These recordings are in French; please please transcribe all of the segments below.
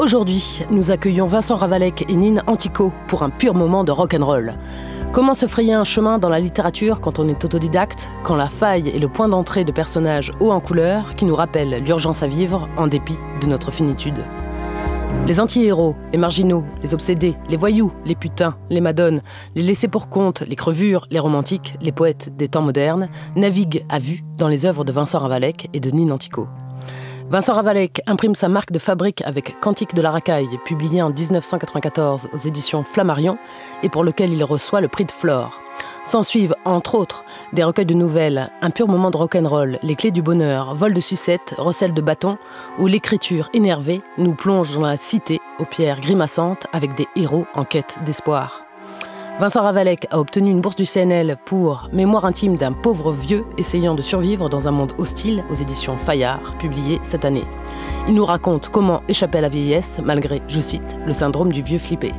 Aujourd'hui, nous accueillons Vincent Ravalec et Nine Antico pour un pur moment de rock'n'roll. Comment se frayer un chemin dans la littérature quand on est autodidacte, quand la faille est le point d'entrée de personnages hauts en couleur qui nous rappellent l'urgence à vivre en dépit de notre finitude. Les anti-héros, les marginaux, les obsédés, les voyous, les putains, les madones, les laissés pour compte, les crevures, les romantiques, les poètes des temps modernes naviguent à vue dans les œuvres de Vincent Ravalec et de Nine Antico. Vincent Ravalec imprime sa marque de fabrique avec Cantique de la racaille, publié en 1994 aux éditions Flammarion et pour lequel il reçoit le prix de Flore. S'en suivent, entre autres, des recueils de nouvelles, Un pur moment de rock'n'roll, Les clés du bonheur, Vol de sucette, Recel de bâton, où l'écriture énervée nous plonge dans la cité aux pierres grimaçantes avec des héros en quête d'espoir. Vincent Ravalec a obtenu une bourse du CNL pour Mémoire intime d'un pauvre vieux essayant de survivre dans un monde hostile aux éditions Fayard, publié cette année. Il nous raconte comment échapper à la vieillesse malgré, je cite, le syndrome du vieux flippé.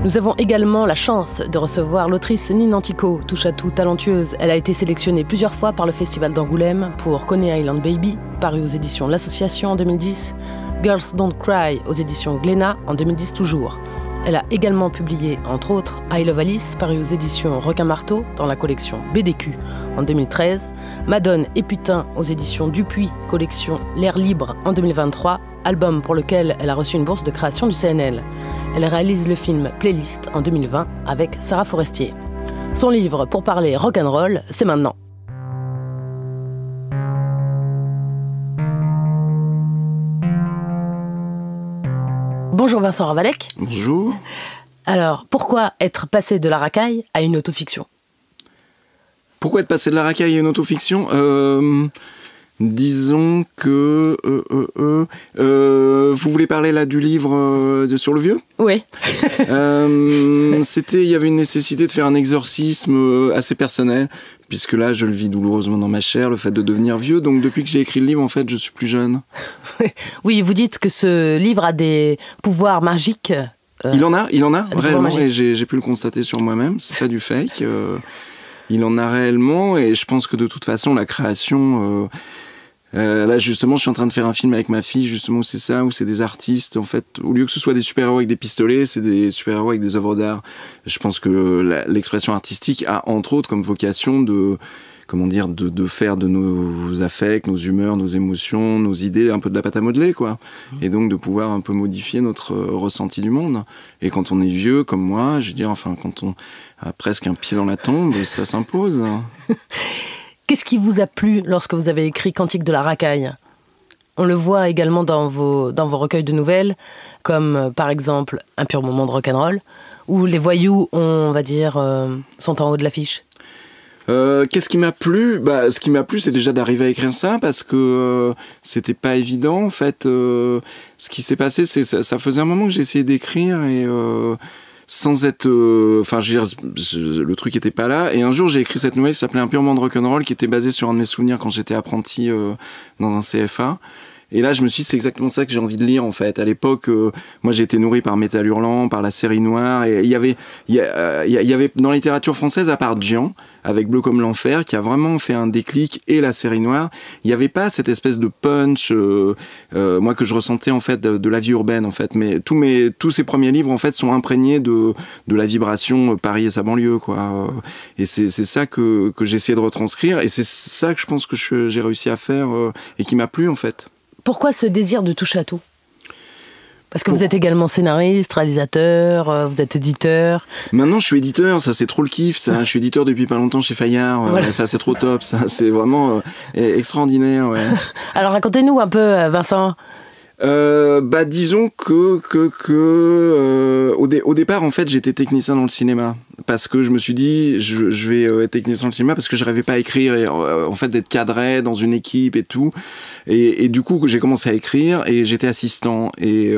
Nous avons également la chance de recevoir l'autrice Nine Antico, touche-à-tout talentueuse. Elle a été sélectionnée plusieurs fois par le Festival d'Angoulême pour Coney Island Baby, paru aux éditions L'Association en 2010, Girls Don't Cry aux éditions Glénat en 2010 toujours. Elle a également publié, entre autres, I Love Alice, paru aux éditions Requin-Marteau dans la collection BDQ en 2013, Madone et Putain aux éditions Dupuis, collection L'air libre en 2023, album pour lequel elle a reçu une bourse de création du CNL. Elle réalise le film Playlist en 2020 avec Sarah Forestier. Son livre pour parler rock'n'roll, c'est maintenant. Bonjour Vincent Ravalec. Bonjour. Alors, pourquoi être passé de la racaille à une autofiction ? Pourquoi être passé de la racaille à une autofiction ? Disons que... vous voulez parler là du livre sur le vieux ? Oui. Il y avait une nécessité de faire un exorcisme assez personnel, puisque là, je le vis douloureusement dans ma chair, le fait de devenir vieux. Donc, depuis que j'ai écrit le livre, en fait, je suis plus jeune. Oui, vous dites que ce livre a des pouvoirs magiques. Il en a, réellement, et j'ai pu le constater sur moi-même. C'est pas du fake. Il en a réellement, et je pense que de toute façon, la création... là, justement, je suis en train de faire un film avec ma fille, justement, où c'est ça, où c'est des artistes, en fait, au lieu que ce soit des super-héros avec des pistolets, c'est des super-héros avec des œuvres d'art. Je pense que l'expression artistique a, entre autres, comme vocation de faire de nos affects, nos humeurs, nos émotions, nos idées, un peu de la pâte à modeler, quoi. Et donc, de pouvoir un peu modifier notre ressenti du monde. Et quand on est vieux, comme moi, je veux dire, enfin, quand on a presque un pied dans la tombe, ça s'impose. Qu'est-ce qui vous a plu lorsque vous avez écrit Cantique de la racaille ? On le voit également dans vos recueils de nouvelles, comme par exemple Un pur moment de rock'n'roll, où les voyous, on va dire, sont en haut de l'affiche. Qu'est-ce qui m'a plu ? Ce qui m'a plu, c'est déjà d'arriver à écrire ça, parce que c'était pas évident. En fait, ce qui s'est passé, ça faisait un moment que j'essayais d'écrire et... sans être... je veux dire, le truc était pas là. Et un jour, j'ai écrit cette nouvelle qui s'appelait Un pur moment de rock'n'roll, qui était basée sur un de mes souvenirs quand j'étais apprenti dans un CFA. Et là, je me suis dit, c'est exactement ça que j'ai envie de lire, en fait. À l'époque, moi, j'ai été nourri par Métal Hurlant, par la série Noire. Et il y avait dans la littérature française, à part Dian, avec Bleu comme l'enfer, qui a vraiment fait un déclic, et la série Noire, il n'y avait pas cette espèce de punch, moi, que je ressentais, en fait, de la vie urbaine, en fait. Mais tous ces premiers livres, en fait, sont imprégnés de la vibration Paris et sa banlieue, quoi. Et c'est ça que j'ai essayé de retranscrire. Et c'est ça que je pense que j'ai réussi à faire, et qui m'a plu, en fait. Pourquoi ce désir de touche à tout ? Parce que vous êtes également scénariste, réalisateur, vous êtes éditeur. Maintenant, je suis éditeur, ça c'est trop le kiff, ça. Je suis éditeur depuis pas longtemps chez Fayard, voilà. Ça c'est trop top, ça c'est vraiment extraordinaire. Ouais. Alors racontez-nous un peu, Vincent. Disons que au départ, en fait, j'étais technicien dans le cinéma. Parce que je me suis dit, je vais être technicien dans le cinéma parce que je rêvais pas à écrire et en fait d'être cadré dans une équipe et tout. Et du coup, j'ai commencé à écrire et j'étais assistant et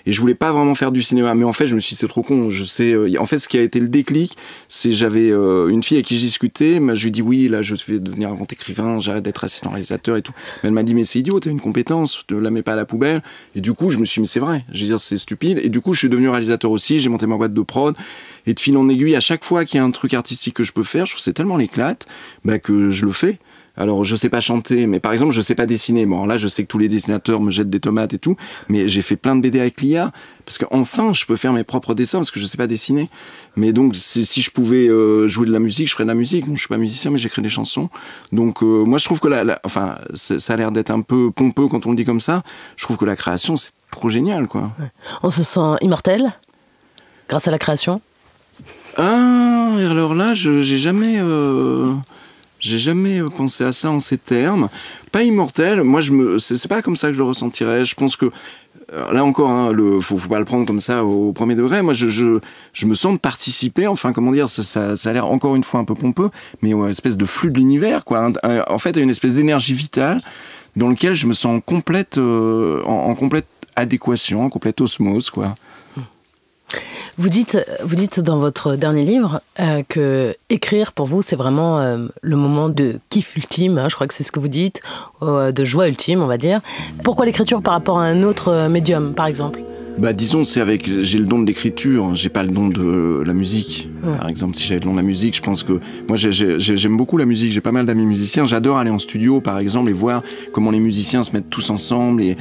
je voulais pas vraiment faire du cinéma. Mais en fait, je me suis dit, c'est trop con. Je sais, en fait, ce qui a été le déclic, c'est j'avais une fille avec qui je discutais, mais je lui ai dit oui, là, je vais devenir un grand écrivain, j'arrête d'être assistant réalisateur et tout. Mais elle m'a dit, mais c'est idiot, t'as une compétence, ne la mets pas à la poubelle. Et du coup, je me suis dit, mais c'est vrai. Je veux dire, c'est stupide. Et du coup, je suis devenu réalisateur aussi. J'ai monté ma boîte de prod et de fil en aiguille, à chaque fois qu'il y a un truc artistique que je peux faire, je trouve que c'est tellement l'éclate que je le fais. Alors, je sais pas chanter, mais par exemple, je sais pas dessiner. Bon, là, je sais que tous les dessinateurs me jettent des tomates et tout, mais j'ai fait plein de BD avec l'IA, parce qu'enfin, je peux faire mes propres dessins, parce que je sais pas dessiner. Mais donc, si je pouvais jouer de la musique, je ferais de la musique. Bon, je suis pas musicien, mais j'écris des chansons. Donc, moi, je trouve que enfin, ça a l'air d'être un peu pompeux quand on le dit comme ça. Je trouve que la création, c'est trop génial, quoi. Ouais. On se sent immortel grâce à la création? Ah, alors là, j'ai jamais pensé à ça en ces termes. Pas immortel. Moi, c'est pas comme ça que je le ressentirais. Je pense que là encore, hein, faut pas le prendre comme ça au premier degré. Moi, je me sens de participer. Enfin, comment dire, ça a l'air encore une fois un peu pompeux, mais une espèce de flux de l'univers, quoi. En fait, une espèce d'énergie vitale dans lequel je me sens en complète adéquation, en complète osmose, quoi. Vous dites dans votre dernier livre que écrire pour vous c'est vraiment le moment de kiff ultime, hein, je crois que c'est ce que vous dites, de joie ultime on va dire. Pourquoi l'écriture par rapport à un autre médium par exemple? Bah disons, j'ai le don de l'écriture, j'ai pas le don de la musique. Par exemple, si j'avais le don de la musique, je pense que moi j'aime beaucoup la musique, j'ai pas mal d'amis musiciens, j'adore aller en studio par exemple et voir comment les musiciens se mettent tous ensemble et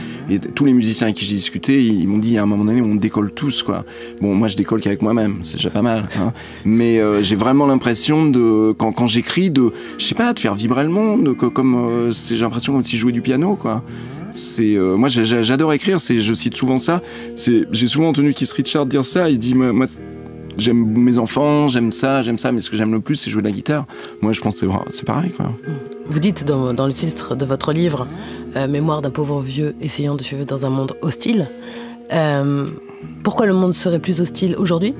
tous les musiciens avec qui j'ai discuté, ils m'ont dit à un moment donné on décolle tous, quoi. Bon, moi je décolle qu'avec moi-même, c'est déjà pas mal, hein. Mais j'ai vraiment l'impression de quand j'écris je sais pas, de faire vibrer le monde, comme j'ai l'impression comme si je jouais du piano, quoi. Moi j'adore écrire, je cite souvent ça, j'ai souvent entendu Keith Richards dire ça, il dit moi j'aime mes enfants, j'aime ça, mais ce que j'aime le plus c'est jouer de la guitare. Moi je pense que c'est pareil, quoi. Vous dites dans le titre de votre livre Mémoire d'un pauvre vieux essayant de survivre dans un monde hostile, pourquoi le monde serait plus hostile aujourd'hui?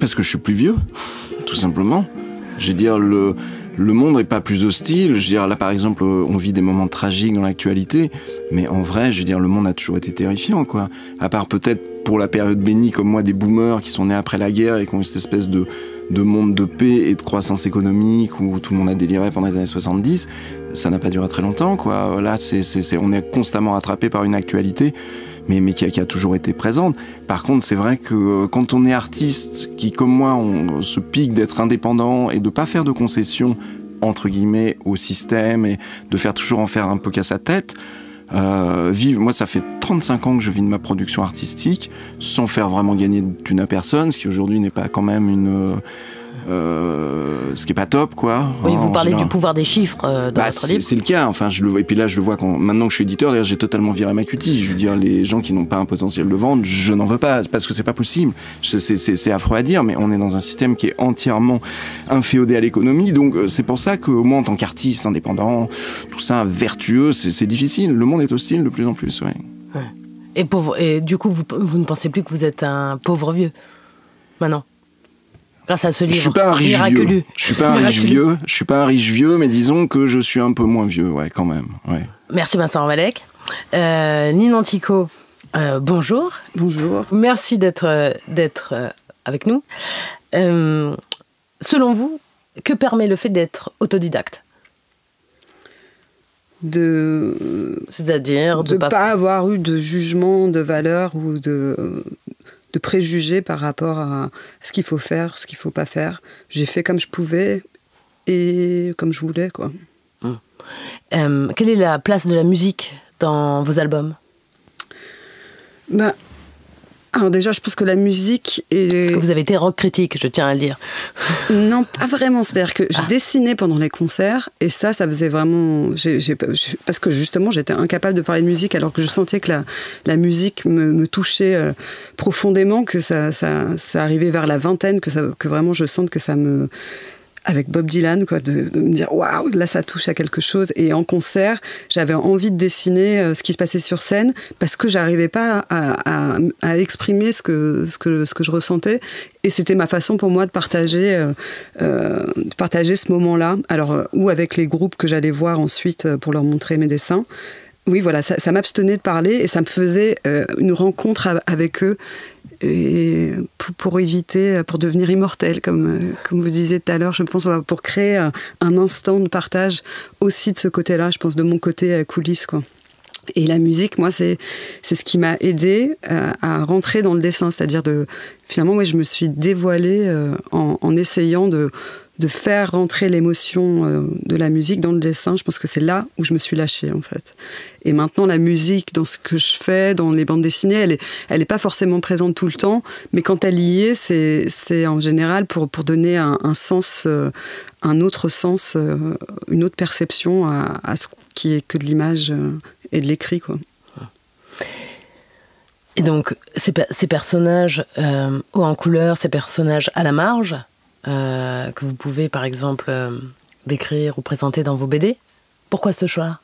Parce que je suis plus vieux, tout simplement. Je veux dire, le monde n'est pas plus hostile. Je veux dire, là, par exemple, on vit des moments tragiques dans l'actualité, mais en vrai, je veux dire, le monde a toujours été terrifiant, quoi. À part peut-être pour la période bénie, comme moi, des boomers qui sont nés après la guerre et qui ont eu cette espèce de monde de paix et de croissance économique où tout le monde a déliré pendant les années 70. Ça n'a pas duré très longtemps, quoi. Là, on est constamment rattrapé par une actualité, mais qui a toujours été présente. Par contre, c'est vrai que quand on est artiste, qui comme moi, on se pique d'être indépendant et de pas faire de concessions, entre guillemets, au système et de toujours en faire un peu qu'à sa tête, moi ça fait 35 ans que je vis de ma production artistique sans faire vraiment gagner de thune à personne, ce qui aujourd'hui n'est pas quand même ce qui est pas top, quoi. Oui, vous parlez du pouvoir des chiffres dans votre livre. C'est le cas, enfin et puis là je le vois maintenant que je suis éditeur, d'ailleurs j'ai totalement viré ma cutie. Je veux dire, les gens qui n'ont pas un potentiel de vente, je n'en veux pas, parce que c'est pas possible. C'est affreux à dire, mais on est dans un système qui est entièrement inféodé à l'économie, donc c'est pour ça que moi en tant qu'artiste indépendant, tout ça vertueux, c'est difficile. Le monde est hostile de plus en plus, ouais. Et du coup vous ne pensez plus que vous êtes un pauvre vieux maintenant? Grâce à ce livre. Je suis pas un riche vieux. Je suis pas un riche vieux, mais disons que je suis un peu moins vieux, ouais, quand même. Ouais. Merci Vincent Ravalec. Nine Antico, bonjour. Bonjour. Merci d'être avec nous. Selon vous, que permet le fait d'être autodidacte? C'est-à-dire de pas avoir eu de jugement de valeur ou de préjugés par rapport à ce qu'il faut faire, ce qu'il faut pas faire. J'ai fait comme je pouvais et comme je voulais, quoi. Quelle est la place de la musique dans vos albums? Alors déjà, je pense que la musique est... Parce que vous avez été rock critique, je tiens à le dire. Non, pas vraiment. C'est-à-dire que je dessinais pendant les concerts et ça faisait vraiment... parce que justement, j'étais incapable de parler de musique alors que je sentais que la musique me touchait profondément, que ça arrivait vers la vingtaine, que vraiment je sente que ça me... Avec Bob Dylan, quoi, de me dire waouh, là ça touche à quelque chose. Et en concert, j'avais envie de dessiner ce qui se passait sur scène parce que j'arrivais pas à exprimer ce que je ressentais. Et c'était ma façon pour moi de partager ce moment-là. Alors, ou avec les groupes que j'allais voir ensuite pour leur montrer mes dessins. Oui, voilà, ça m'abstenait de parler et ça me faisait une rencontre avec eux. Et pour éviter, pour devenir immortel, comme vous disiez tout à l'heure, je pense, pour créer un instant de partage aussi de ce côté-là, je pense, de mon côté coulisses, quoi. Et la musique, moi, c'est ce qui m'a aidée à rentrer dans le dessin, c'est-à-dire finalement, moi, je me suis dévoilée en essayant de de faire rentrer l'émotion de la musique dans le dessin. Je pense que c'est là où je me suis lâchée, en fait. Et maintenant, la musique, dans ce que je fais, dans les bandes dessinées, elle est pas forcément présente tout le temps, mais quand elle y est, c'est en général pour donner un sens, un autre sens, une autre perception à ce qui est que de l'image et de l'écrit, quoi. Et donc, ces personnages hauts en couleur, ces personnages à la marge, que vous pouvez, par exemple, décrire ou présenter dans vos BD, pourquoi ce choix ?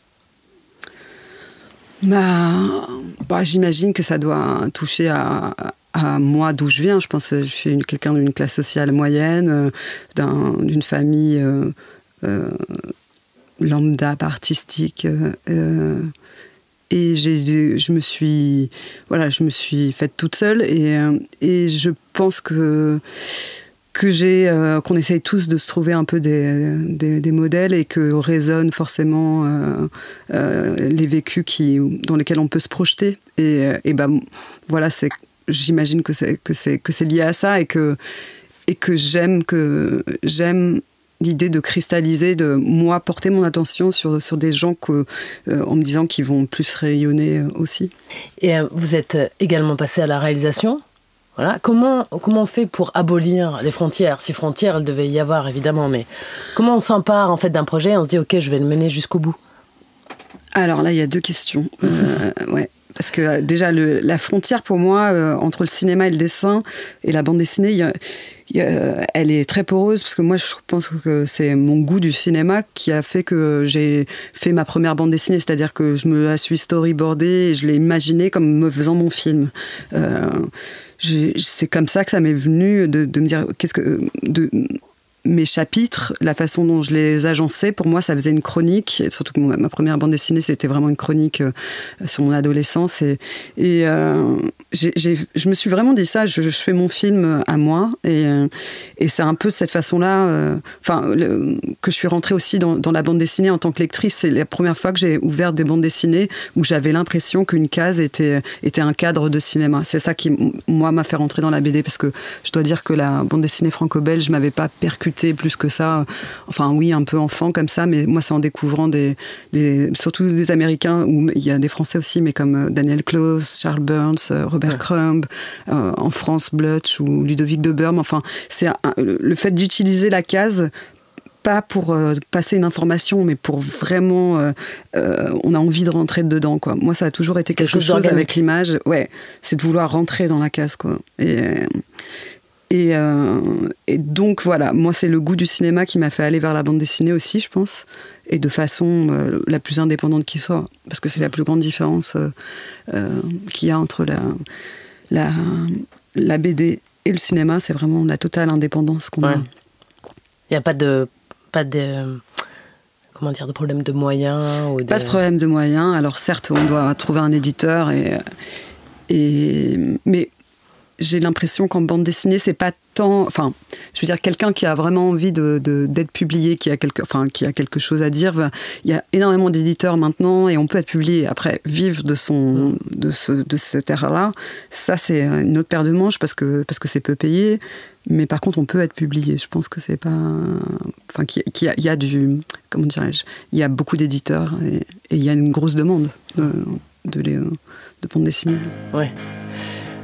J'imagine que ça doit toucher à moi, d'où je viens. Je pense que je suis quelqu'un d'une classe sociale moyenne, d'une famille lambda, pas artistique. Et je me suis faite toute seule. Et je pense qu'on essaye tous de se trouver un peu des modèles et que résonnent forcément les vécus dans lesquels on peut se projeter. J'imagine que c'est lié à ça et que j'aime l'idée de cristalliser, de moi porter mon attention sur des gens en me disant qu'ils vont plus rayonner aussi. Et vous êtes également passé à la réalisation. Voilà. Comment on fait pour abolir les frontières ? Si frontières, il devait y avoir évidemment, mais comment on s'empare en fait d'un projet et on se dit ok, je vais le mener jusqu'au bout ? Alors là, il y a deux questions. Ouais. Parce que déjà, la frontière pour moi, entre le cinéma et le dessin et la bande dessinée, elle est très poreuse, parce que moi, je pense que c'est mon goût du cinéma qui a fait que j'ai fait ma première bande dessinée, c'est-à-dire que je me la suis storyboardée et je l'ai imaginée comme me faisant mon film. C'est comme ça que ça m'est venu de me dire mes chapitres, la façon dont je les agençais, pour moi, ça faisait une chronique. Et surtout que ma première bande dessinée, c'était vraiment une chronique sur mon adolescence. Et je me suis vraiment dit ça, je fais mon film à moi. Et c'est un peu de cette façon-là que je suis rentrée aussi dans la bande dessinée en tant que lectrice. C'est la première fois que j'ai ouvert des bandes dessinées où j'avais l'impression qu'une case était un cadre de cinéma. C'est ça qui, moi, m'a fait rentrer dans la BD, parce que je dois dire que la bande dessinée franco-belge m'avait pas percuté plus que ça. Enfin, oui, un peu enfant comme ça, mais moi, c'est en découvrant surtout des Américains, où il y a des Français aussi, mais comme Daniel Close, Charles Burns, Robert Crumb, en France, Blutch ou Ludovic de Burme. Enfin, c'est le fait d'utiliser la case, pas pour passer une information, mais pour vraiment on a envie de rentrer dedans, quoi. Moi, ça a toujours été quelque chose avec l'image, c'est de vouloir rentrer dans la case, quoi. Et donc voilà, moi c'est le goût du cinéma qui m'a fait aller vers la bande dessinée aussi, je pense, et de façon la plus indépendante qui soit, parce que c'est la plus grande différence qu'il y a entre la BD et le cinéma, c'est vraiment la totale indépendance qu'on a. Il n'y a pas de problème de moyens Pas de problème de moyens. Alors certes, on doit trouver un éditeur, mais j'ai l'impression qu'en bande dessinée, c'est pas tant... Enfin, je veux dire, quelqu'un qui a vraiment envie d'être publié, qui a quelque chose à dire. Il y a énormément d'éditeurs maintenant et on peut être publié. Après, vivre de ce terrain-là, ça, c'est une autre paire de manches parce que c'est peu payé. Mais par contre, on peut être publié. Je pense que c'est pas... Enfin, qu'il y a du... Comment dirais-je ? Il y a beaucoup d'éditeurs et il y a une grosse demande de bande dessinée. Ouais.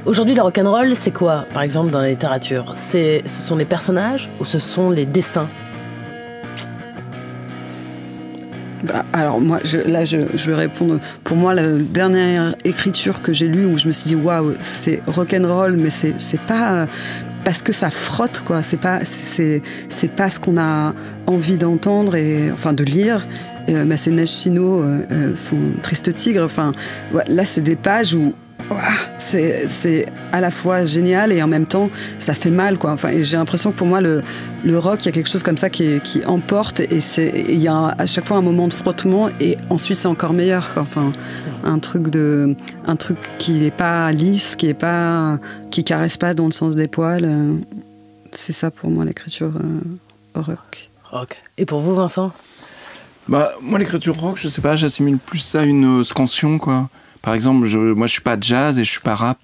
Aujourd'hui, le rock'n'roll, c'est quoi, par exemple, dans la littérature ? Ce sont les personnages ou ce sont les destins ? Alors moi, je vais répondre. Pour moi, la dernière écriture que j'ai lue où je me suis dit waouh, c'est rock'n'roll, mais c'est pas parce que ça frotte, quoi. C'est pas ce qu'on a envie d'entendre de lire. C'est Neige Chino, son Triste Tigre. Enfin, là, c'est des pages où c'est à la fois génial et en même temps ça fait mal, quoi. Enfin, et j'ai l'impression que pour moi le rock, il y a quelque chose comme ça qui emporte, et il y a à chaque fois un moment de frottement et ensuite c'est encore meilleur, quoi. Enfin, un truc qui n'est pas lisse, qui caresse pas dans le sens des poils. C'est ça pour moi l'écriture rock. Et pour vous, Vincent ? Moi, l'écriture rock, je sais pas, j'assimile plus ça à une scansion, quoi. Par exemple, moi je suis pas jazz et je suis pas rap.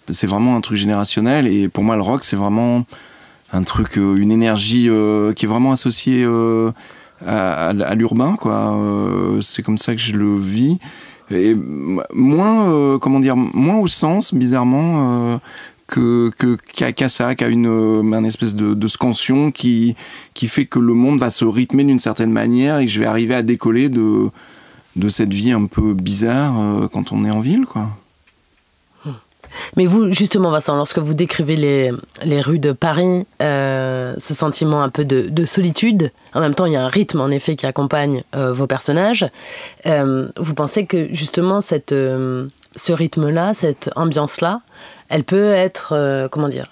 C'est vraiment un truc générationnel, et pour moi le rock c'est vraiment un truc, une énergie qui est vraiment associée à l'urbain, quoi. C'est comme ça que je le vis. Et moins, moins au sens, bizarrement, qu'à ça, qu'à une espèce de scansion qui fait que le monde va se rythmer d'une certaine manière et que je vais arriver à décoller de cette vie un peu bizarre quand on est en ville, quoi. Mais vous, justement, Vincent, lorsque vous décrivez les rues de Paris, ce sentiment un peu de solitude, en même temps, il y a un rythme, en effet, qui accompagne vos personnages. Vous pensez que, justement, ce rythme-là, cette ambiance-là, elle peut être,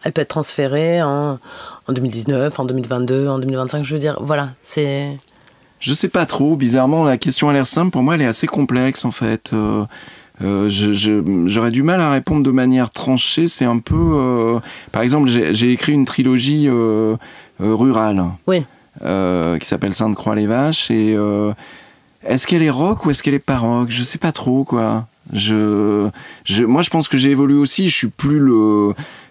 elle peut être transférée en 2019, en 2022, en 2025, je veux dire, voilà, c'est... Je sais pas trop, bizarrement, la question a l'air simple, pour moi, elle est assez complexe, en fait. J'aurais du mal à répondre de manière tranchée. C'est un peu... par exemple, j'ai écrit une trilogie rurale, oui. Qui s'appelle Sainte-Croix-les-Vaches. Et est-ce qu'elle est rock ou est-ce qu'elle est pas rock ? Je sais pas trop, quoi. Moi, je pense que j'ai évolué aussi. Je suis plus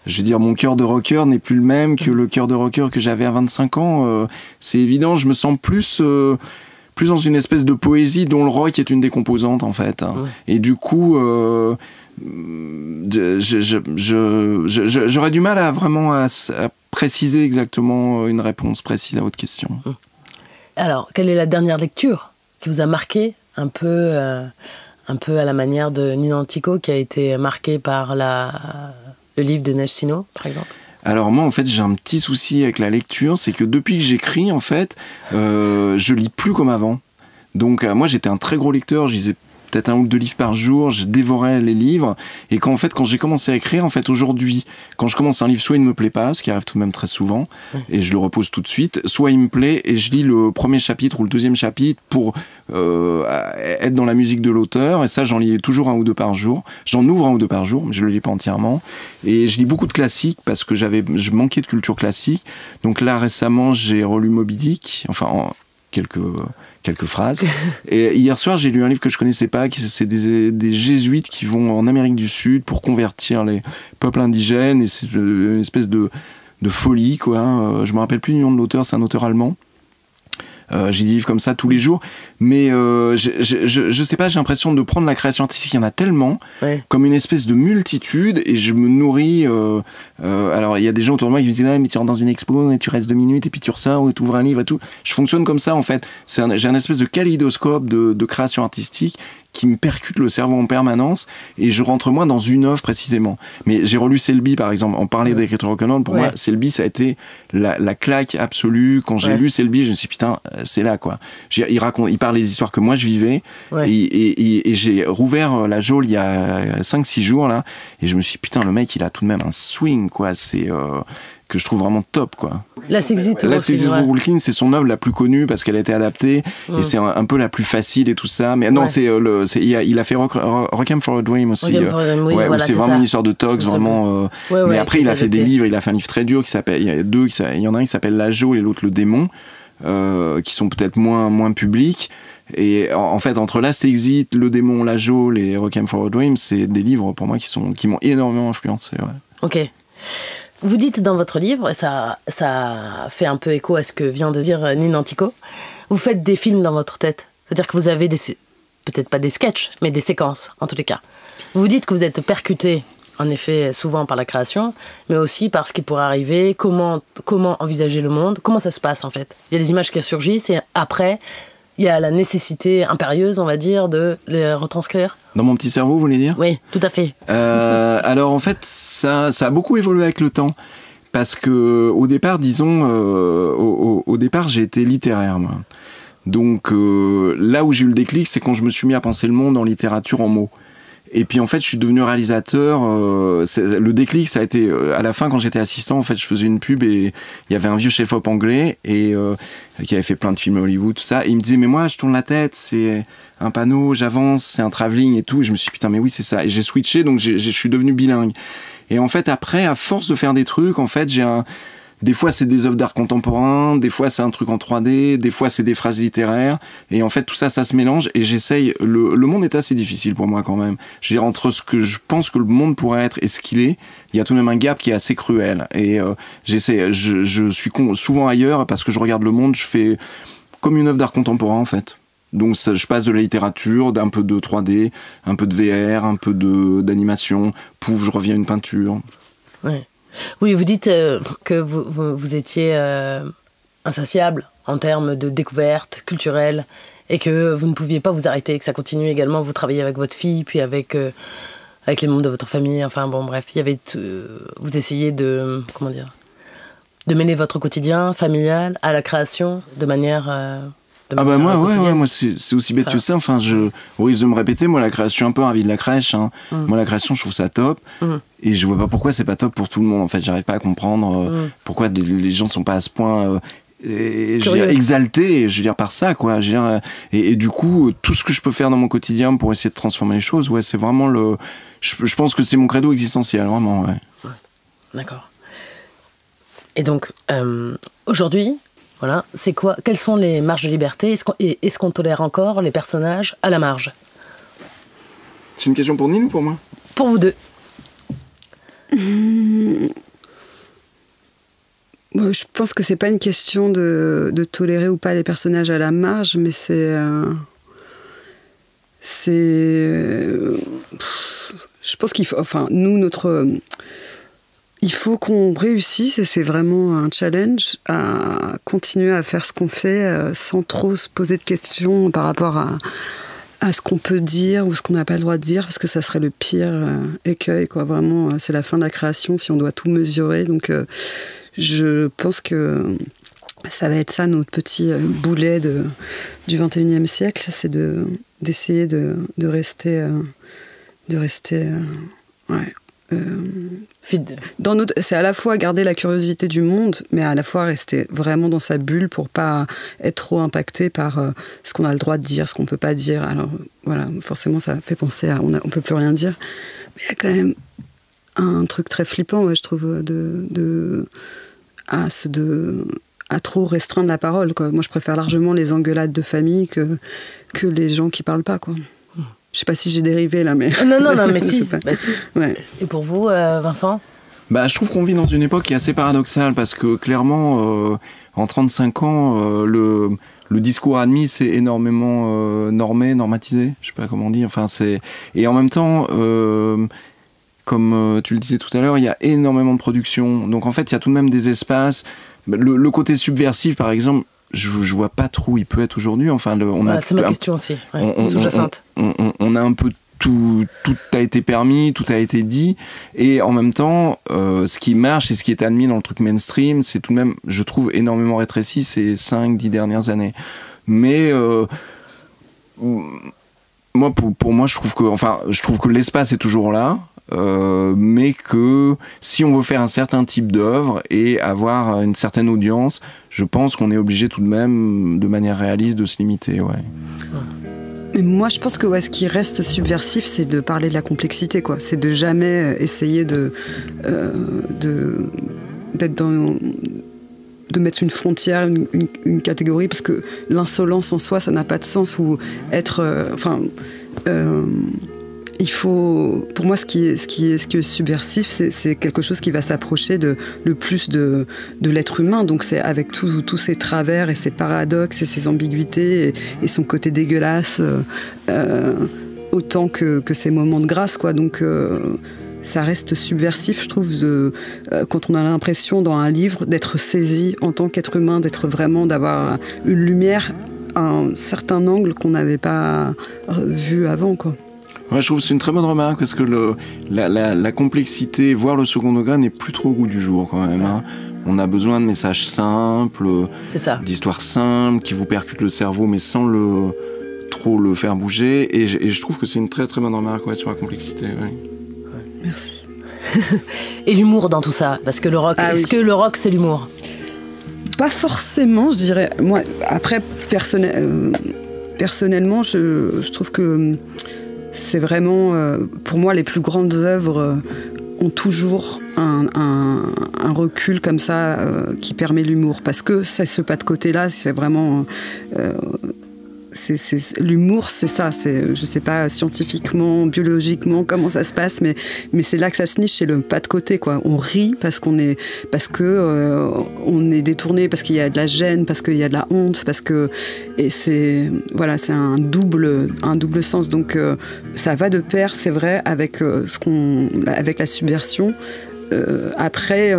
je veux dire, mon cœur de rocker n'est plus le même que le cœur de rocker que j'avais à 25 ans. C'est évident, je me sens plus dans une espèce de poésie dont le rock est une des composantes, en fait. Ouais. Et du coup, j'aurais du mal à préciser exactement une réponse précise à votre question. Alors, quelle est la dernière lecture qui vous a marqué un peu à la manière de Nina Antico, qui a été marquée par le livre de Neige Sino, par exemple ? Alors moi, en fait, j'ai un petit souci avec la lecture, c'est que depuis que j'écris, en fait, je lis plus comme avant. Donc moi, j'étais un très gros lecteur, je lisais peut-être 1 ou 2 livres par jour, je dévorais les livres, et quand j'ai commencé à écrire, en fait, aujourd'hui, quand je commence un livre, soit il ne me plaît pas, ce qui arrive tout de même très souvent, et je le repose tout de suite, soit il me plaît, et je lis le premier chapitre ou le deuxième chapitre pour être dans la musique de l'auteur, et ça, j'en lis toujours 1 ou 2 par jour. J'en ouvre 1 ou 2 par jour, mais je le lis pas entièrement. Et je lis beaucoup de classiques, parce que je manquais de culture classique. Donc là, récemment, j'ai relu Moby Dick, enfin, quelques phrases. Et hier soir, j'ai lu un livre que je connaissais pas, c'est des jésuites qui vont en Amérique du Sud pour convertir les peuples indigènes, et c'est une espèce de folie, quoi. Je me rappelle plus du nom de l'auteur, c'est un auteur allemand. J'ai des livres comme ça tous les jours, mais je sais pas, j'ai l'impression de prendre la création artistique, il y en a tellement, comme une espèce de multitude, et je me nourris. Alors il y a des gens autour de moi qui me disent mais tu rentres dans une expo et tu restes 2 minutes et puis tu ressors et tu ouvres un livre et tout. Je fonctionne comme ça, en fait. J'ai un espèce de kaléidoscope de création artistique qui me percute le cerveau en permanence, et je rentre moins dans une œuvre précisément. Mais j'ai relu Selby, par exemple, on parlait d'écriture rock'n'roll, pour moi, Selby, ça a été la claque absolue. Quand j'ai lu Selby, je me suis dit, putain, c'est là, quoi. Il parle les histoires que moi je vivais, et j'ai rouvert la geôle il y a 5-6 jours, là, et je me suis dit, putain, le mec, il a tout de même un swing, quoi. C'est... que je trouve vraiment top, quoi. Last Exit for Brooklyn, c'est son œuvre la plus connue parce qu'elle a été adaptée, et c'est un peu la plus facile et tout ça. Mais non, il a fait Requiem for a Dream aussi. Voilà, c'est vraiment une histoire de tox, vraiment. Mais après, il a fait des livres. Il a fait un livre très dur qui s'appelle. Il y en a un qui s'appelle La Geôle et l'autre Le Démon, qui sont peut-être moins publics. Et en fait, entre Last Exit, Le Démon, La Geôle et Requiem for a Dream, c'est des livres pour moi qui m'ont énormément influencé. Ouais. Ok. Vous dites dans votre livre, et ça fait un peu écho à ce que vient de dire Nina Antico, vous faites des films dans votre tête. C'est-à-dire que vous avez peut-être pas des sketchs, mais des séquences, en tous les cas. Vous dites que vous êtes percuté, en effet, souvent par la création, mais aussi par ce qui pourrait arriver, comment envisager le monde, comment ça se passe, en fait. Il y a des images qui surgissent, et après, il y a la nécessité impérieuse, on va dire, de les retranscrire. Dans mon petit cerveau, vous voulez dire ? Oui, tout à fait. Alors en fait, ça a beaucoup évolué avec le temps, parce que au départ, disons, au départ, j'ai été littéraire, moi. Donc là où j'ai eu le déclic, c'est quand je me suis mis à penser le monde en littérature, en mots. Et puis en fait, je suis devenu réalisateur. Le déclic, ça a été à la fin, quand j'étais assistant. En fait, je faisais une pub et il y avait un vieux chef-op anglais et qui avait fait plein de films à Hollywood, tout ça. Et il me disait, mais moi, je tourne la tête, c'est un panneau, j'avance, c'est un travelling et tout. Et je me suis dit, putain, mais oui, c'est ça. Et j'ai switché, donc je suis devenu bilingue. Et en fait, après, à force de faire des trucs, en fait, des fois c'est des œuvres d'art contemporain, des fois c'est un truc en 3D, des fois c'est des phrases littéraires, et en fait tout ça se mélange, et j'essaye, le monde est assez difficile pour moi quand même. Je veux dire, entre ce que je pense que le monde pourrait être et ce qu'il est, il y a tout de même un gap qui est assez cruel, et j'essaie, je suis souvent ailleurs, parce que je regarde le monde, je fais comme une œuvre d'art contemporain en fait. Donc je passe de la littérature, d'un peu de 3D, un peu de VR, un peu d'animation, pouf, je reviens à une peinture. Ouais. Oui, vous dites que vous étiez insatiable en termes de découverte culturelle et que vous ne pouviez pas vous arrêter, que ça continue également. Vous travaillez avec votre fille, puis avec les membres de votre famille. Enfin bon, bref, il y avait vous essayez de mêler votre quotidien familial à la création de manière moi c'est aussi bête que ça. Enfin, au risque de me répéter, moi la création, je suis un peu ravi de la crèche. Hein. Moi la création, je trouve ça top. Et je vois pas pourquoi c'est pas top pour tout le monde. En fait, j'arrive pas à comprendre pourquoi les gens sont pas à ce point exaltés, je veux dire, par ça, quoi. Je veux dire, et du coup, tout ce que je peux faire dans mon quotidien pour essayer de transformer les choses, ouais, c'est vraiment je pense que c'est mon credo existentiel, vraiment. Ouais. D'accord. Et donc aujourd'hui. Voilà, c'est quoi? Quelles sont les marges de liberté? Est-ce qu'on tolère encore les personnages à la marge? C'est une question pour Nine ou pour moi? Pour vous deux. Je pense que c'est pas une question de tolérer ou pas les personnages à la marge, mais je pense qu'il faut, enfin, nous, il faut qu'on réussisse, et c'est vraiment un challenge, à continuer à faire ce qu'on fait sans trop se poser de questions par rapport à ce qu'on peut dire ou ce qu'on n'a pas le droit de dire, parce que ça serait le pire écueil, quoi. Vraiment, c'est la fin de la création si on doit tout mesurer. Donc, je pense que ça va être ça, notre petit boulet du 21e siècle, c'est d'essayer de rester... c'est à la fois garder la curiosité du monde, mais à la fois rester vraiment dans sa bulle pour pas être trop impacté par ce qu'on a le droit de dire, ce qu'on peut pas dire. Alors voilà, forcément ça fait penser à on peut plus rien dire, mais il y a quand même un truc très flippant, ouais, je trouve, à trop restreindre la parole, quoi. Moi je préfère largement les engueulades de famille que les gens qui parlent pas, quoi. Je sais pas si j'ai dérivé là, mais... Non, mais si. Si. Ouais. Et pour vous, Vincent? Je trouve qu'on vit dans une époque qui est assez paradoxale, parce que clairement, en 35 ans, le discours admis s'est énormément normatisé, je sais pas comment on dit, enfin et en même temps, comme tu le disais tout à l'heure, il y a énormément de production, donc en fait il y a tout de même des espaces, le côté subversif par exemple, je vois pas trop où il peut être aujourd'hui. Enfin, c'est ma question aussi, sous-jacente. On a un peu tout a été permis, tout a été dit, et en même temps, ce qui marche et ce qui est admis dans le truc mainstream, c'est tout de même, je trouve, énormément rétréci ces 5-10 dernières années. Mais moi, pour moi, je trouve que l'espace est toujours là. Mais que si on veut faire un certain type d'œuvre et avoir une certaine audience, je pense qu'on est obligé tout de même, de manière réaliste, de se limiter. Ouais. Mais moi, je pense que ce qui reste subversif, c'est de parler de la complexité, quoi. C'est de jamais essayer de mettre une frontière, une catégorie, parce que l'insolence en soi, ça n'a pas de sens, ou être... il faut, pour moi, ce qui est subversif, c'est quelque chose qui va s'approcher le plus de l'être humain. Donc c'est avec tous ses travers et ses paradoxes et ses ambiguïtés et son côté dégueulasse, autant que ses moments de grâce, quoi. Donc ça reste subversif, je trouve, quand on a l'impression dans un livre d'être saisi en tant qu'être humain, d'avoir une lumière, un certain angle qu'on n'avait pas vu avant, quoi. Ouais, je trouve que c'est une très bonne remarque, parce que la complexité, voire le second degré, n'est plus trop au goût du jour quand même. Hein. On a besoin de messages simples, d'histoires simples, qui vous percutent le cerveau, mais sans trop le faire bouger. Et je trouve que c'est une très très bonne remarque, ouais, sur la complexité. Ouais. Merci. Et l'humour dans tout ça, parce que le rock, que le rock c'est l'humour? Pas forcément, je dirais. Moi, après, personnellement, je trouve que c'est vraiment, pour moi, les plus grandes œuvres ont toujours un recul comme ça qui permet l'humour. Parce que c'est ce pas de côté-là, c'est vraiment... l'humour, c'est ça. Je sais pas scientifiquement, biologiquement comment ça se passe, mais c'est là que ça se niche, c'est le pas de côté, quoi. On rit parce qu'on est détourné, parce qu'il y a de la gêne, parce qu'il y a de la honte, et c'est un double sens. Donc ça va de pair, c'est vrai, avec avec la subversion. Après,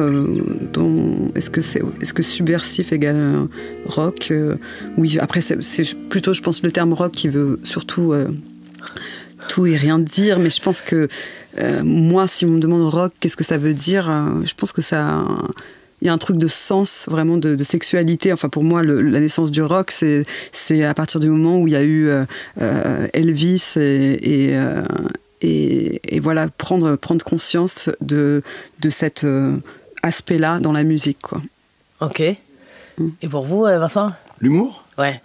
est-ce que subversif égale rock? Oui, après, c'est plutôt, je pense, le terme rock qui veut surtout tout et rien dire, mais je pense que moi, si on me demande rock, qu'est-ce que ça veut dire, je pense que ça... Il y a un truc de sens, vraiment de sexualité. Enfin, pour moi, la naissance du rock, c'est à partir du moment où il y a eu Elvis et voilà, prendre conscience de cet aspect-là dans la musique, quoi. Ok. Et pour vous, Vincent? L'humour? Ouais.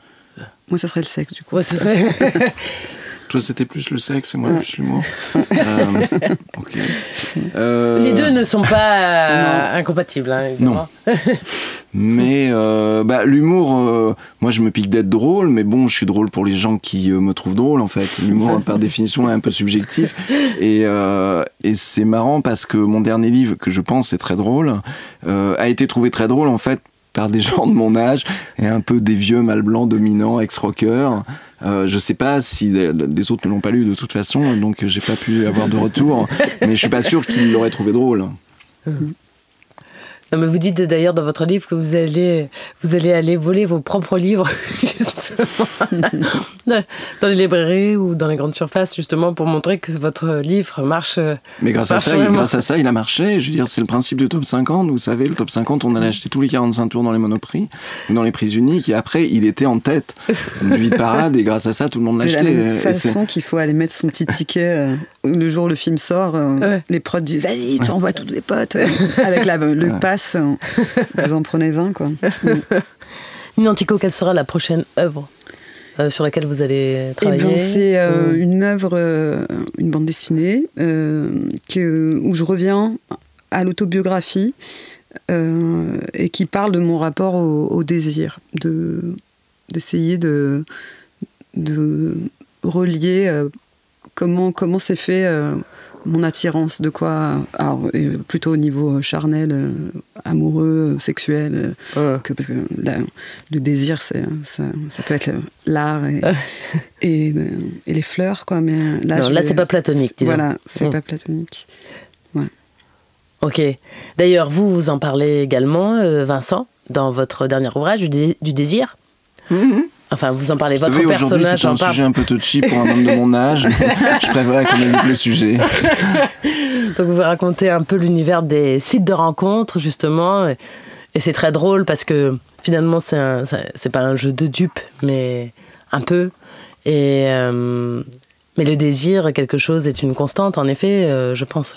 Moi, ça serait le sexe, du coup. Ouais, ce serait... Toi, c'était plus le sexe et moi plus l'humour. Ok. Les deux ne sont pas incompatibles, hein, évidemment. Non. Mais l'humour, moi je me pique d'être drôle, mais bon, je suis drôle pour les gens qui me trouvent drôle, en fait. L'humour, par définition, est un peu subjectif. Et c'est marrant parce que mon dernier livre, que je pense est très drôle, a été trouvé très drôle, en fait, par des gens de mon âge et un peu des vieux mâles blancs dominants, ex-rockers. Je sais pas si des autres ne l'ont pas lu de toute façon, donc j'ai pas pu avoir de retour, mais je suis pas sûr qu'ils l'auraient trouvé drôle. Non, mais vous dites d'ailleurs dans votre livre que vous allez aller voler vos propres livres, justement, dans les librairies ou dans les grandes surfaces, justement, pour montrer que votre livre marche. Mais grâce à ça, il a marché. Je veux dire, c'est le principe du top 50. Vous savez, le top 50, on allait acheter tous les 45 tours dans les Monoprix ou dans les prix uniques, et après, il était en tête du hit parade, et grâce à ça, tout le monde l'achetait. De la même façon qu'il faut aller mettre son petit ticket le jour où le film sort. Les prods disent, vas-y, tu envoies tous tes potes avec le pass. Vous en prenez 20, quoi. Nina Antico, quelle sera la prochaine œuvre sur laquelle vous allez travailler? C'est une œuvre, une bande dessinée, où je reviens à l'autobiographie et qui parle de mon rapport au désir, d'essayer de relier comment s'est fait mon attirance, de quoi, alors, plutôt au niveau charnel, amoureux, sexuel, parce que le désir, ça peut être l'art et les fleurs, quoi, mais là c'est pas platonique, disons. Voilà, c'est pas platonique. Voilà. Ok. D'ailleurs, vous en parlez également, Vincent, dans votre dernier ouvrage, du désir. Enfin, vous en parlez, votre personnage en parle. C'est un sujet un peu touchy pour un homme de mon âge. Je préférerais qu'on évite le sujet. Donc, vous racontez un peu l'univers des sites de rencontres, justement. Et c'est très drôle parce que, finalement, c'est pas un jeu de dupes, mais un peu. Mais le désir, quelque chose, est une constante, en effet, je pense,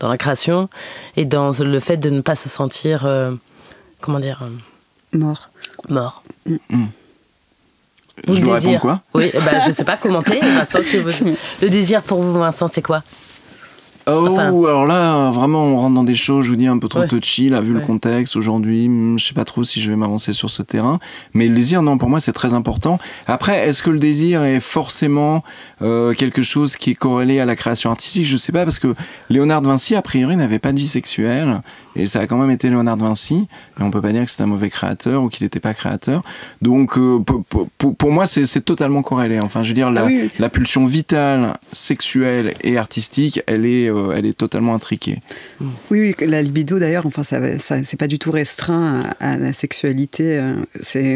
dans la création. Et dans le fait de ne pas se sentir... Mort. Je dois répondre quoi? Oui, je sais pas commenter. Vincent, le désir pour vous, Vincent, c'est quoi? Alors là, vraiment, on rentre dans des choses, je vous dis, un peu trop touchy, là, vu le contexte aujourd'hui. Je sais pas trop si je vais m'avancer sur ce terrain. Mais le désir, non, pour moi, c'est très important. Après, est-ce que le désir est forcément quelque chose qui est corrélé à la création artistique? Je sais pas, parce que Léonard de Vinci, a priori, n'avait pas de vie sexuelle. Et ça a quand même été Léonard de Vinci. Et on peut pas dire que c'est un mauvais créateur ou qu'il n'était pas créateur. Donc, pour moi, c'est totalement corrélé. Enfin, je veux dire, la pulsion vitale, sexuelle et artistique, elle est totalement intriquée. Oui, la libido, d'ailleurs, enfin, ça c'est pas du tout restreint à la sexualité.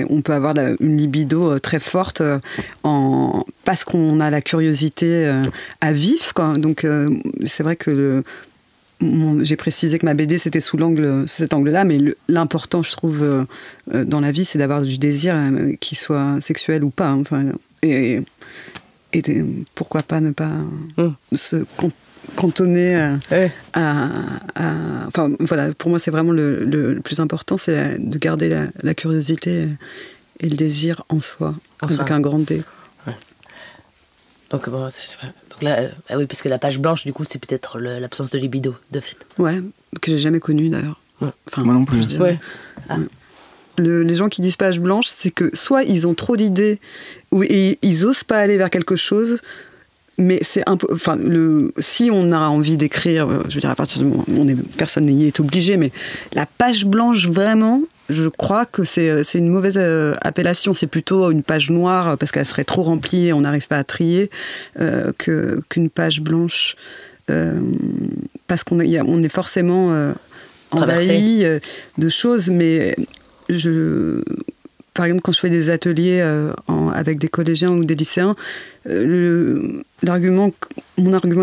On peut avoir une libido très forte parce qu'on a la curiosité à vif, quoi. Donc, c'est vrai que j'ai précisé que ma BD c'était sous cet angle-là, mais l'important, je trouve, dans la vie, c'est d'avoir du désir, qu'il soit sexuel ou pas. Enfin, et pourquoi pas ne pas se cantonner enfin voilà, pour moi c'est vraiment le plus important, c'est de garder la curiosité et le désir en soi, avec un grand D, quoi. Donc, bon, donc là, ah oui, parce que la page blanche, du coup, c'est peut-être l'absence de libido, de fait. Ouais, que j'ai jamais connue d'ailleurs. Enfin, moi non plus. Ouais. Ah. Les gens qui disent page blanche, c'est que soit ils ont trop d'idées, ou ils osent pas aller vers quelque chose, mais c'est un peu. Enfin, si on a envie d'écrire, je veux dire, à partir du moment où personne n'y est obligé, mais la page blanche, vraiment, je crois que c'est une mauvaise appellation. C'est plutôt une page noire, parce qu'elle serait trop remplie et on n'arrive pas à trier, qu'une page blanche. Parce qu'on est forcément envahi de choses, mais par exemple, quand je fais des ateliers avec des collégiens ou des lycéens, mon argument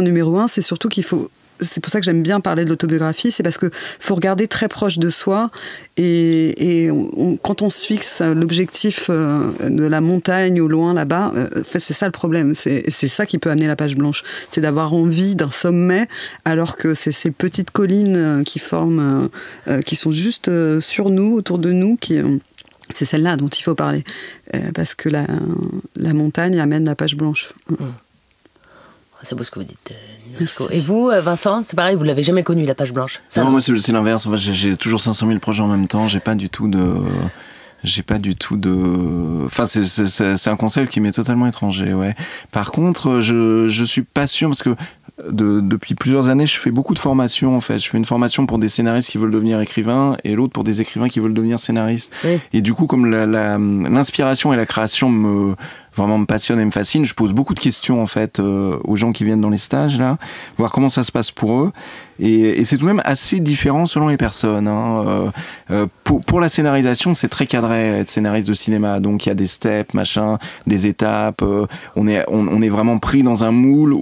numéro 1, c'est surtout qu'il faut... C'est pour ça que j'aime bien parler de l'autobiographie, c'est parce qu'il faut regarder très proche de soi et quand on se fixe l'objectif de la montagne au loin là-bas, c'est ça le problème, c'est ça qui peut amener la page blanche, c'est d'avoir envie d'un sommet alors que c'est ces petites collines qui forment, qui sont juste sur nous, autour de nous, c'est celle-là dont il faut parler, parce que la montagne amène la page blanche. C'est beau ce que vous dites. Et vous, Vincent, c'est pareil, vous l'avez jamais connu, la page blanche? Non, moi c'est l'inverse. Enfin, j'ai toujours 500 000 projets en même temps. J'ai pas du tout de. Enfin, c'est un concept qui m'est totalement étranger. Ouais. Par contre, je suis pas sûr parce que depuis plusieurs années, je fais beaucoup de formations en fait. Je fais une formation pour des scénaristes qui veulent devenir écrivains et l'autre pour des écrivains qui veulent devenir scénaristes. Oui. Et du coup, comme l'inspiration et la création me passionne et me fascine, je pose beaucoup de questions en fait aux gens qui viennent dans les stages là, voir comment ça se passe pour eux. Et c'est tout de même assez différent selon les personnes. Hein. Pour la scénarisation, c'est très cadré être scénariste de cinéma. Donc il y a des steps, machin, des étapes. On est vraiment pris dans un moule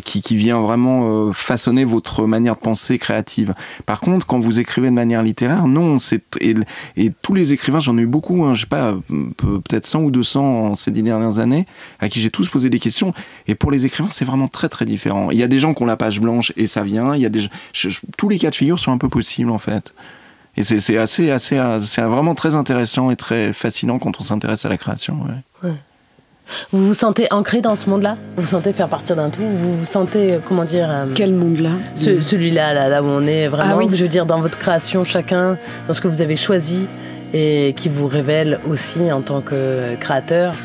qui vient vraiment façonner votre manière de penser créative. Par contre, quand vous écrivez de manière littéraire, non. Et tous les écrivains, j'en ai eu beaucoup. Hein, je sais pas, peut-être 100 ou 200 en ces 10 dernières années, à qui j'ai tous posé des questions. Et pour les écrivains, c'est vraiment très très différent. Il y a des gens qui ont la page blanche et ça vient. Il y a tous les cas de figure sont un peu possibles en fait. Et c'est vraiment très intéressant et très fascinant quand on s'intéresse à la création. Ouais. Ouais. Vous vous sentez ancré dans ce monde-là? Vous vous sentez faire partie d'un tout? Vous vous sentez, comment dire... Quel monde-là? Celui-là, là où on est vraiment, oui. Je veux dire, dans votre création, chacun, dans ce que vous avez choisi et qui vous révèle aussi en tant que créateur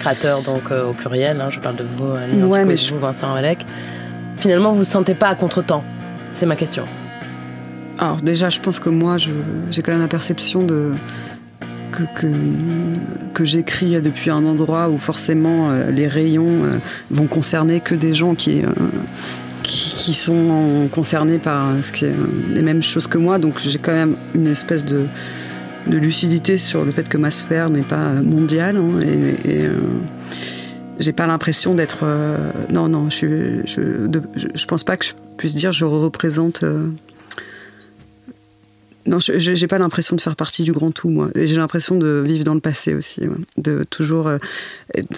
donc au pluriel, hein, je parle de vous, Nina Antico, et de vous, Vincent Ravalec. Finalement, vous ne vous sentez pas à contre-temps? C'est ma question. Alors déjà, je pense que moi, j'ai quand même la perception que j'écris depuis un endroit où forcément les rayons vont concerner que des gens qui sont concernés par les mêmes choses que moi. Donc j'ai quand même une espèce de lucidité sur le fait que ma sphère n'est pas mondiale. Hein, et j'ai pas l'impression d'être... non, je pense pas que je puisse dire je représente... Non, j'ai pas l'impression de faire partie du grand tout, moi. Et j'ai l'impression de vivre dans le passé aussi. Ouais. De toujours,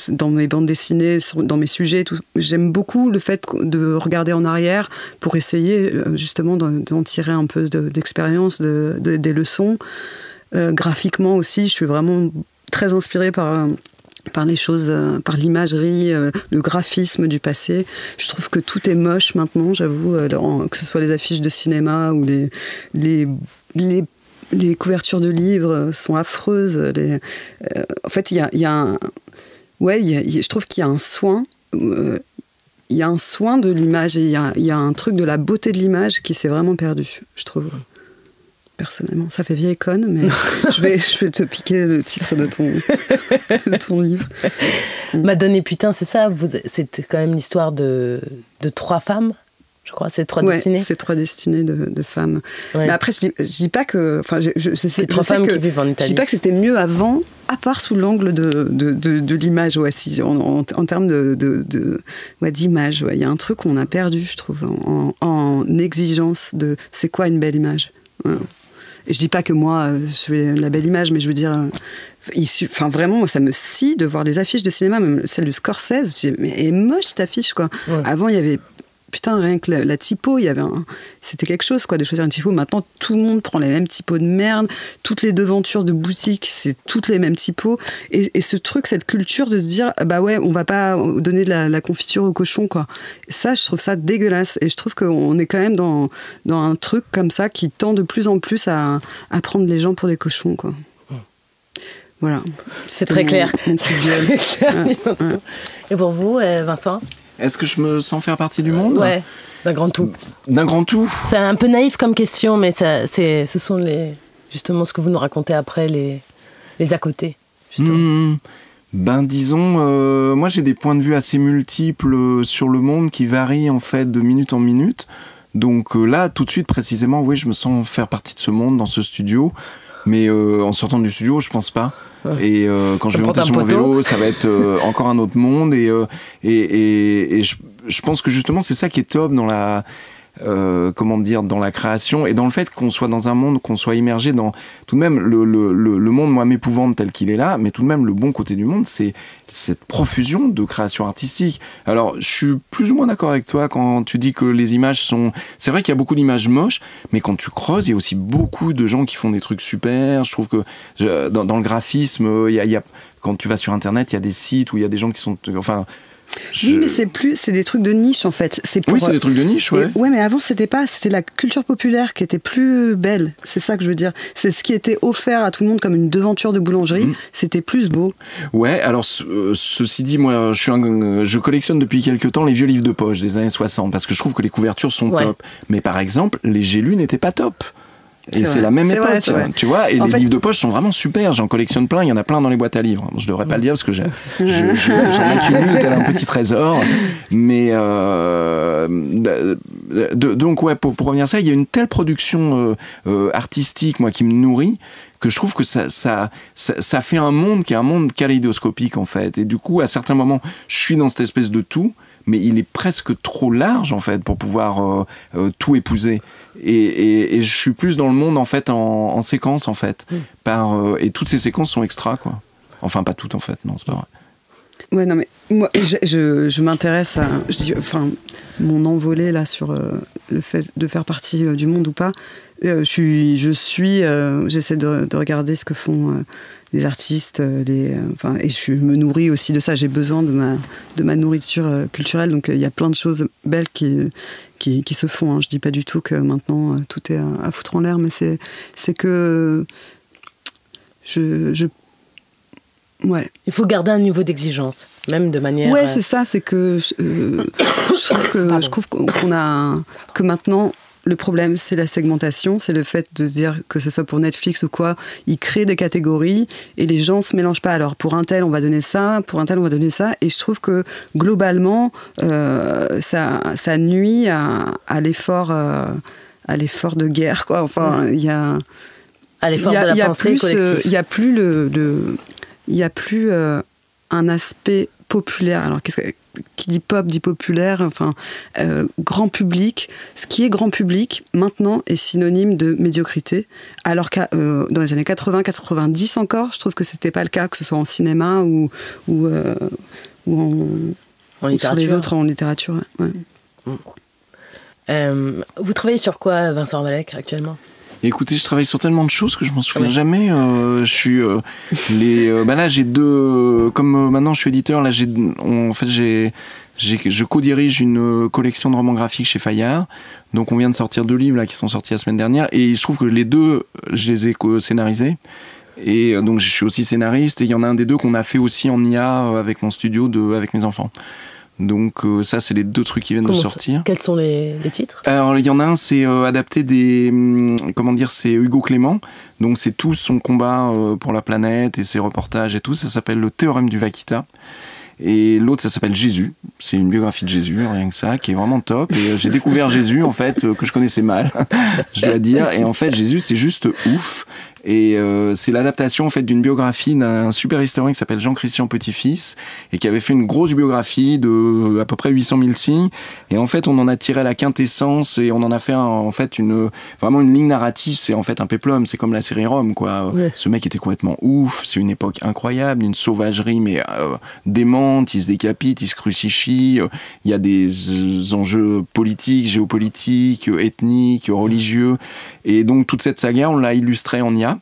dans mes bandes dessinées, dans mes sujets, tout. J'aime beaucoup le fait de regarder en arrière pour essayer justement d'en tirer un peu d'expérience, des leçons. Graphiquement aussi, je suis vraiment très inspirée par les choses, par l'imagerie, le graphisme du passé. Je trouve que tout est moche maintenant, j'avoue, que ce soit les affiches de cinéma ou les couvertures de livres sont affreuses. En fait, je trouve qu'il y a un soin. Il y a un soin de l'image et il y a un truc de la beauté de l'image qui s'est vraiment perdu, je trouve. Personnellement, ça fait vieille conne, mais je vais te piquer le titre de ton livre. Madone et Putain, c'est ça. C'est quand même l'histoire de 3 femmes, je crois. C'est 3 destinées. C'est 3 destinées de femmes. Ouais. Mais après, je dis pas que. Enfin, c'est 3 femmes qui vivent en Italie. Je dis pas que c'était mieux avant, à part sous l'angle de l'image. Ouais, en termes d'image, il y a un truc qu'on a perdu, je trouve, en exigence de c'est quoi une belle image. Ouais. Et je dis pas que moi, je suis la belle image, mais je veux dire, vraiment, moi, ça me scie de voir les affiches de cinéma, même celle de Scorsese. Je dis, mais elle est moche cette affiche, quoi. Ouais. Avant, il y avait putain, rien que la typo, c'était quelque chose, quoi, de choisir une typo. Maintenant, tout le monde prend les mêmes typos de merde. Toutes les devantures de boutiques, c'est toutes les mêmes typos. Et ce truc, cette culture de se dire, bah ouais, on va pas donner de la confiture au cochon, quoi. Ça, je trouve ça dégueulasse. Et je trouve qu'on est quand même dans un truc comme ça qui tend de plus en plus à prendre les gens pour des cochons, quoi. Voilà. C'est très clair. Et pour vous, Vincent ? Est-ce que je me sens faire partie du monde ? Ouais, d'un grand tout. D'un grand tout ? C'est un peu naïf comme question, mais ce sont justement ce que vous nous racontez après, les à côté, justement. Disons, moi j'ai des points de vue assez multiples sur le monde qui varient en fait de minute en minute. Donc là, tout de suite, précisément, oui, je me sens faire partie de ce monde dans ce studio. Mais en sortant du studio, je pense pas. Et quand je vais monter sur mon vélo, ça va être encore un autre monde. Et je pense que justement, c'est ça qui est top dans la... dans la création et dans le fait qu'on soit dans un monde, qu'on soit immergé dans tout de même le monde, moi, m'épouvante tel qu'il est là, mais tout de même le bon côté du monde, c'est cette profusion de création artistique. Alors, je suis plus ou moins d'accord avec toi quand tu dis que les images sont... C'est vrai qu'il y a beaucoup d'images moches, mais quand tu creuses, il y a aussi beaucoup de gens qui font des trucs super. Je trouve que dans le graphisme, il y a, quand tu vas sur Internet, il y a des sites où il y a des gens qui sont... Oui, mais c'est des trucs de niche en fait. Oui, c'est des trucs de niche, ouais. Ouais, mais avant c'était la culture populaire qui était plus belle. C'est ça que je veux dire. C'est ce qui était offert à tout le monde comme une devanture de boulangerie. C'était plus beau. Ouais, alors ceci dit, moi, je collectionne depuis quelques temps les vieux livres de poche des années 60 parce que je trouve que les couvertures sont top. Mais par exemple, les Gélus n'étaient pas top. Et c'est la même époque, tu vois. Et les livres de poche sont vraiment super. J'en collectionne plein. Il y en a plein dans les boîtes à livres. Je devrais pas le dire parce que j'en accumule tel un petit trésor. Mais donc ouais, pour revenir à ça, il y a une telle production artistique, moi, qui me nourrit, que je trouve que ça fait un monde qui est un monde kaléidoscopique en fait. Et du coup, à certains moments, je suis dans cette espèce de tout, mais il est presque trop large en fait pour pouvoir tout épouser. Et je suis plus dans le monde en fait en séquence en fait. Et toutes ces séquences sont extra, quoi. Enfin, pas toutes en fait, non, c'est pas vrai. Ouais, non, mais moi, je m'intéresse à... mon envolée là sur le fait de faire partie du monde ou pas, j'essaie de regarder ce que font les artistes, et je me nourris aussi de ça. J'ai besoin de ma nourriture culturelle, donc il y a plein de choses belles qui se font. Hein. Je dis pas du tout que maintenant tout est à foutre en l'air, mais c'est que ouais. Il faut garder un niveau d'exigence, même de manière... Ouais, c'est ça, c'est que je trouve que maintenant, le problème, c'est la segmentation, c'est le fait de dire que ce soit pour Netflix ou quoi, ils créent des catégories et les gens se mélangent pas. Alors, pour un tel, on va donner ça, pour un tel, on va donner ça, et je trouve que, globalement, ça nuit à l'effort de guerre, quoi. Enfin, il y a... À l'effort de la pensée collective. Il y a plus un aspect populaire. Alors, qui dit pop dit populaire, enfin, grand public. Ce qui est grand public, maintenant, est synonyme de médiocrité. Alors que dans les années 80-90 encore, je trouve que c'était pas le cas, que ce soit en cinéma ou sur les autres en littérature. Ouais. Vous travaillez sur quoi, Vincent Ravalec, actuellement ? Écoutez, je travaille sur tellement de choses que je m'en souviens jamais. Là, j'ai deux. Comme maintenant, je suis éditeur. Là, je co-dirige une collection de romans graphiques chez Fayard. Donc, on vient de sortir 2 livres là qui sont sortis la semaine dernière, et il se trouve que les 2, je les ai scénarisés. Et donc, je suis aussi scénariste. Et il y en a un des 2 qu'on a fait aussi en IA avec mon studio avec mes enfants. Donc ça, c'est les 2 trucs qui viennent de sortir. Quels sont les titres ? Alors, il y en a un, c'est adapté c'est Hugo Clément. Donc c'est tout son combat pour la planète et ses reportages et tout. Ça s'appelle Le Théorème du Vaquita. Et l'autre, ça s'appelle Jésus. C'est une biographie de Jésus, rien que ça, qui est vraiment top. Et j'ai découvert Jésus, en fait, que je connaissais mal, je dois dire. Et en fait, Jésus, c'est juste ouf. Et c'est l'adaptation en fait d'une biographie d'un super historien qui s'appelle Jean-Christian Petit-Fils et qui avait fait une grosse biographie de à peu près 800 000 signes. Et en fait, on en a tiré la quintessence et on en a fait en fait vraiment une ligne narrative. C'est en fait un péplum, c'est comme la série Rome, quoi. Ouais. Ce mec était complètement ouf. C'est une époque incroyable, une sauvagerie mais démente. Il se décapite, il se crucifie. Il y a des enjeux politiques, géopolitiques, ethniques, religieux. Et donc toute cette saga, on l'a illustrée en IA.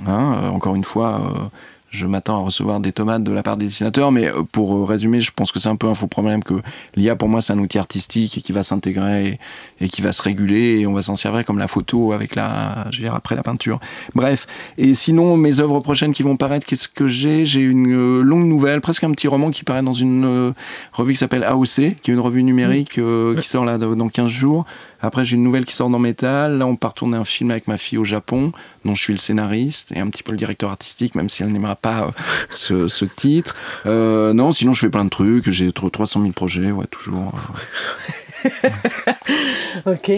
Encore une fois, je m'attends à recevoir des tomates de la part des dessinateurs, mais pour résumer, je pense que c'est un peu un faux problème que l'IA, pour moi, c'est un outil artistique et qui va s'intégrer et qui va se réguler et on va s'en servir comme la photo avec après la peinture. Bref. Et sinon, mes œuvres prochaines qui vont paraître, qu'est-ce que j'ai ? J'ai une longue nouvelle, presque un petit roman qui paraît dans une revue qui s'appelle AOC, qui est une revue numérique qui sort là dans 15 jours. Après, j'ai une nouvelle qui sort dans Métal. Là, on part tourner un film avec ma fille au Japon, dont je suis le scénariste et un petit peu le directeur artistique, même si elle n'aimera pas ce titre. Non, sinon, je fais plein de trucs. J'ai 300 000 projets, ouais, toujours. Ok.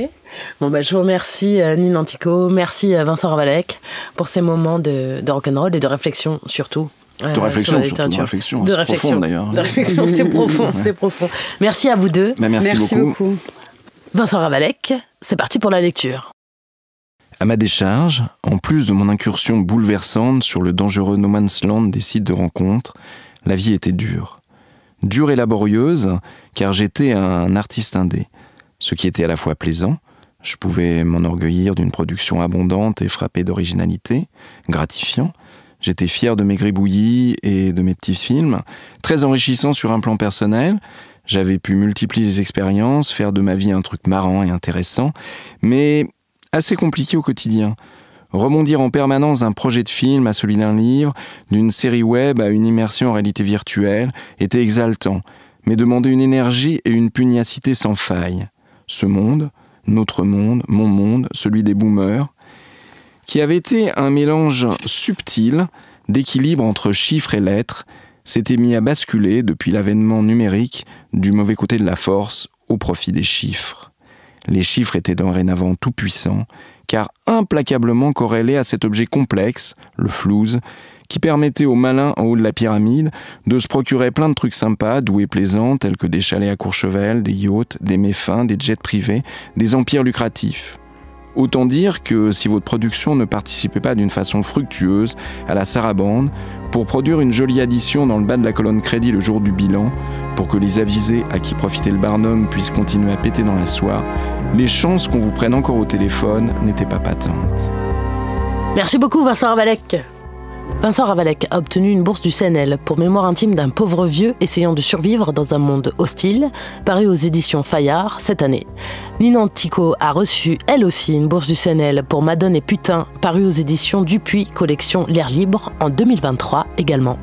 Bon, je vous remercie, Nine Antico. Merci, Vincent Ravalec, pour ces moments de rock'n'roll et de réflexion, surtout. De réflexion, surtout de réflexion. C'est profond, d'ailleurs. De réflexion, c'est profond, c'est profond. Merci à vous deux. Merci beaucoup. Vincent Ravalec, c'est parti pour la lecture. À ma décharge, en plus de mon incursion bouleversante sur le dangereux no man's land des sites de rencontres, la vie était dure. Dure et laborieuse, car j'étais un artiste indé. Ce qui était à la fois plaisant, je pouvais m'enorgueillir d'une production abondante et frappée d'originalité, gratifiant. J'étais fier de mes gribouillis et de mes petits films, très enrichissant sur un plan personnel. J'avais pu multiplier les expériences, faire de ma vie un truc marrant et intéressant, mais assez compliqué au quotidien. Rebondir en permanence d'un projet de film à celui d'un livre, d'une série web à une immersion en réalité virtuelle, était exaltant, mais demandait une énergie et une pugnacité sans faille. Ce monde, notre monde, mon monde, celui des boomers, qui avait été un mélange subtil d'équilibre entre chiffres et lettres, s'était mis à basculer, depuis l'avènement numérique, du mauvais côté de la force au profit des chiffres. Les chiffres étaient dorénavant tout-puissants, car implacablement corrélés à cet objet complexe, le flouze, qui permettait aux malins en haut de la pyramide de se procurer plein de trucs sympas, doux et plaisants, tels que des chalets à Courchevel, des yachts, des méfins, des jets privés, des empires lucratifs. Autant dire que si votre production ne participait pas d'une façon fructueuse à la sarabande, pour produire une jolie addition dans le bas de la colonne crédit le jour du bilan, pour que les avisés à qui profitait le barnum puissent continuer à péter dans la soie, les chances qu'on vous prenne encore au téléphone n'étaient pas patentes. Merci beaucoup, Vincent Ravalec. Vincent Ravalec a obtenu une bourse du CNL pour Mémoire intime d'un pauvre vieux essayant de survivre dans un monde hostile, paru aux éditions Fayard cette année. Nine Antico a reçu, elle aussi, une bourse du CNL pour Madone et Putain, paru aux éditions Dupuis, collection L'air libre, en 2023 également.